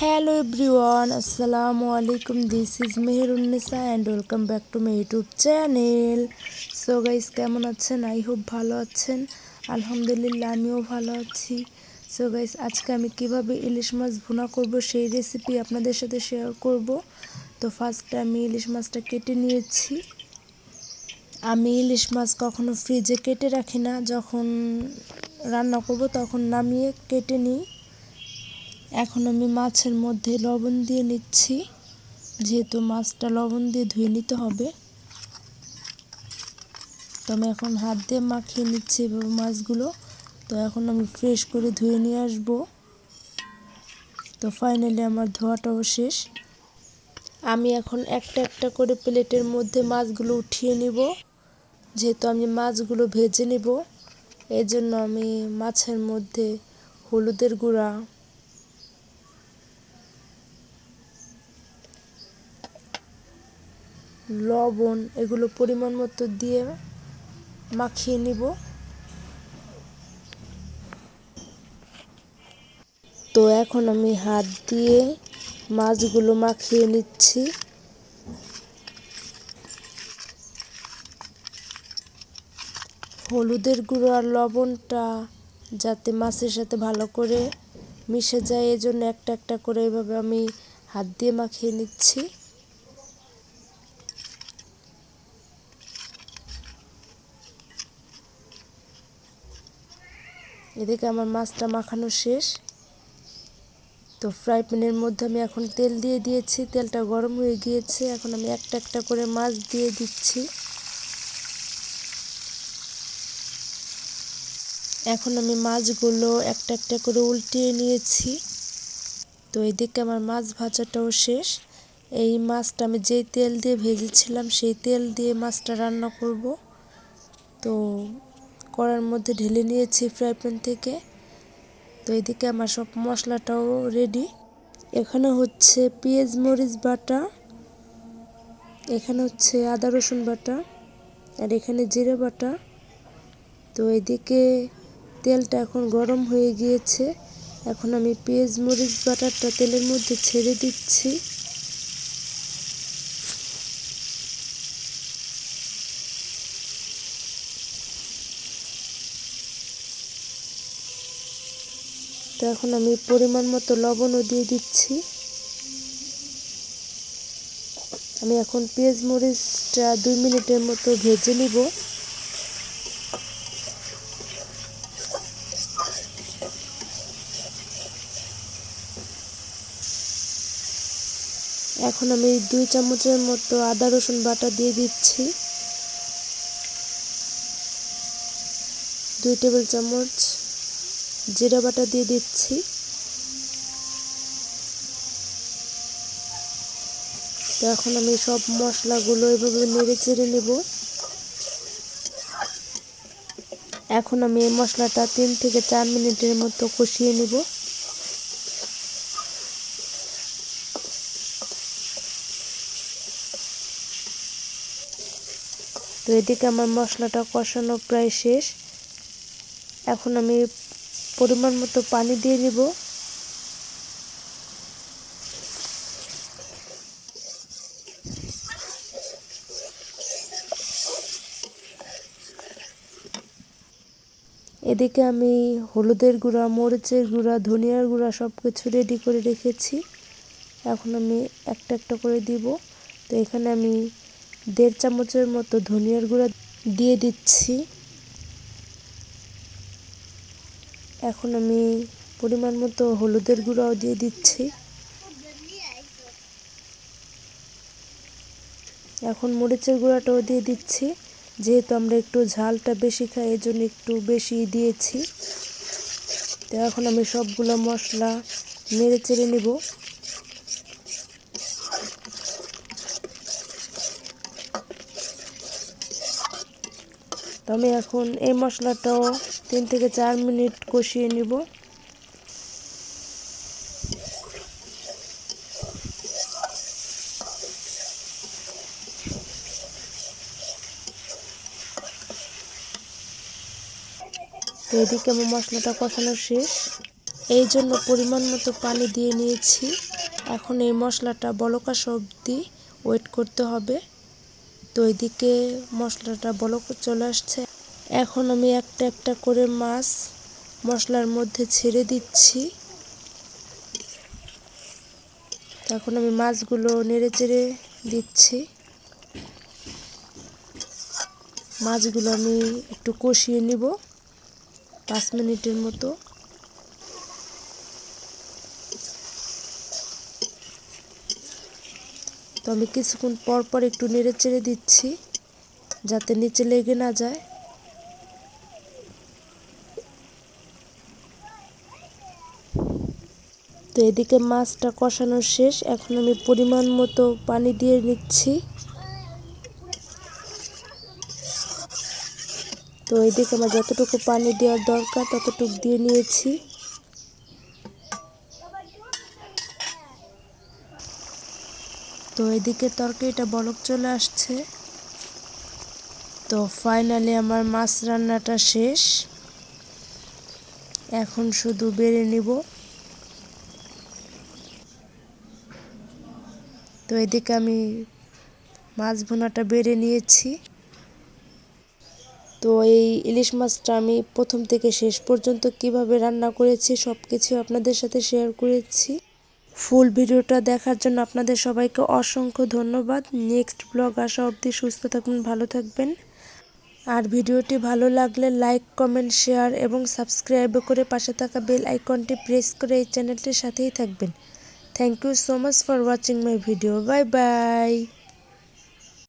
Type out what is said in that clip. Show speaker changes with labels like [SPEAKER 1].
[SPEAKER 1] Hello everyone, Assalamu alaikum. This is Meherunnisa and welcome back to my YouTube channel. So guys, কেমন আছেন? I hope ভালো আছেন। আলহামদুলিল্লাহ আমিও ভালো আছি। So guys, আজকে আমি কিভাবে ইলিশ মাছ ভুনা করব সেই রেসিপি আপনাদের সাথে শেয়ার করব। তো ফার্স্টে আমি ইলিশ মাছটা কেটে নিয়েছি। আমি ইলিশ মাছ কখনো ফ্রিজে কেটে রাখি না, যখন রান্না করব তখন নামিয়ে কেটে নিই। এখন আমি মাছের মধ্যে লবণ দিয়ে নিচ্ছি, যেহেতু মাছটা লবণ দিয়ে ধুয়ে নিতে হবে। তো আমি এখন হাত দিয়ে মাখিয়ে নিচ্ছি এভাবে মাছগুলো। তো এখন আমি ফ্রেশ করে ধুয়ে নিয়ে আসবো। তো ফাইনালি আমার ধোয়াটাও শেষ। আমি এখন একটা একটা করে প্লেটের মধ্যে মাছগুলো উঠিয়ে নিব, যেহেতু আমি মাছগুলো ভেজে নিব। এই জন্য আমি মাছের মধ্যে হলুদের গুঁড়া, লবণ এগুলো পরিমাণ মতো দিয়ে মাখিয়ে নিব। তো এখন আমি হাত দিয়ে মাছগুলো মাখিয়ে নিচ্ছি। হলুদের গুঁড়ো আর লবণটা যাতে মাছের সাথে ভালো করে মিশে যায়, এজন্য একটা একটা করে এভাবে আমি হাত দিয়ে মাখিয়ে নিচ্ছি। এদিকে আমার মাছটা মাখানো শেষ। তো ফ্রাই প্যানের মধ্যে আমি এখন তেল দিয়ে দিয়েছি, তেলটা গরম হয়ে গিয়েছে। এখন আমি একটা একটা করে মাছ দিয়ে দিচ্ছি। এখন আমি মাছগুলো একটা একটা করে উল্টিয়ে নিয়েছি। তো এদিকে আমার মাছ ভাজাটাও শেষ। এই মাছটা আমি যেই তেল দিয়ে ভেজেছিলাম সেই তেল দিয়ে মাছটা রান্না করব। তো কড়ার মধ্যে ঢেলে নিয়েছি ফ্রাই প্যান থেকে। তো এদিকে আমার সব মশলাটাও রেডি। এখানে হচ্ছে পেঁয়াজ মরিচ বাটা, এখানে হচ্ছে আদা রসুন বাটা, আর এখানে জিরে বাটা। তো এদিকে তেলটা এখন গরম হয়ে গিয়েছে। এখন আমি পেঁয়াজ মরিচ বাটাটা তেলের মধ্যে ছেড়ে দিচ্ছি। তো এখন আমি পরিমাণ মতো লবণও দিয়ে দিচ্ছি। আমি এখন পেঁয়াজ মরিচটা 2 মিনিটের মতো ভেজে নিব। এখন আমি 2 চামচের মতো আদা রসুন বাটা দিয়ে দিচ্ছি। 2 টেবিল চামচ জিরা বাটা দিয়ে দিচ্ছি। তো এখন আমি সব মশলাগুলো এভাবে নেড়ে চেড়ে নেব। এখন আমি এই মশলাটা 3 থেকে 4 মিনিটের মতো কষিয়ে নেব। তো এদিকে আমার মশলাটা কষানো প্রায় শেষ। এখন আমি পরিমাণ মতো পানি দিয়ে নিব। এদিকে আমি হলুদের গুঁড়া, মরিচের গুঁড়া, ধনিয়ার গুঁড়া সব কিছু রেডি করে রেখেছি। এখন আমি একটা একটা করে দিব। তো এখানে আমি 1.5 চামচের মতো ধনিয়ার গুঁড়া দিয়ে দিচ্ছি। এখন আমি পরিমাণ মতো হলুদের গুঁড়াও দিয়ে দিচ্ছি। এখন মরিচের গুঁড়াটাও দিয়ে দিচ্ছি, যেহেতু আমরা একটু ঝালটা বেশি খাই এজন্য একটু বেশি দিয়েছি। তো এখন আমি সবগুলো মশলা নেড়ে চেড়ে নেব। তো আমি এখন এই মশলাটাও 3 থেকে 4 মিনিট কষিয়ে নিব। তো এদিকে আমার মশলাটা কষানো শেষ। এই জন্য পরিমাণ মতো পানি দিয়ে নিয়েছি। এখন এই মশলাটা বলক আসা অবধি ওয়েট করতে হবে। তো এদিকে মশলাটা বলক চলে আসছে। এখন আমি একটা একটা করে মাছ মশলার মধ্যে ছেড়ে দিচ্ছি। এখন আমি মাছগুলো নেড়ে চেড়ে দিচ্ছি। মাছগুলো আমি একটু কষিয়ে নিব 5 মিনিটের মতো। তো আমি কিছুক্ষণ পর পর একটু নেড়ে চেড়ে দিচ্ছি যাতে নিচে লেগে না যায়। তো এদিকে মাছটা কষানো শেষ। এখন আমি পরিমাণ মতো পানি দিয়ে নিচ্ছি। তো এদিকে আমার যতটুকু পানি দেওয়ার দরকার ততটুকু দিয়ে নিয়েছি। তো এদিকে তরকারিটা বলক চলে আসছে। তো ফাইনালি আমার মাছ রান্নাটা শেষ। এখন শুধু বেড়ে নিব। তো এদিকে আমি মাছ ভুনাটা বেড়ে নিয়েছি। তো এই ইলিশ মাছটা আমি প্রথম থেকে শেষ পর্যন্ত কিভাবে রান্না করেছি সব কিছু আপনাদের সাথে শেয়ার করেছি। ফুল ভিডিওটা দেখার জন্য আপনাদের সবাইকে অসংখ্য ধন্যবাদ। নেক্সট ব্লগ আসা অবধি সুস্থ থাকবেন, ভালো থাকবেন। আর ভিডিওটি ভালো লাগলে লাইক, কমেন্ট, শেয়ার এবং সাবস্ক্রাইব করে পাশে থাকা বেল আইকনটি প্রেস করে এই চ্যানেলটির সাথেই থাকবেন। Thank you so much for watching my video. Bye by.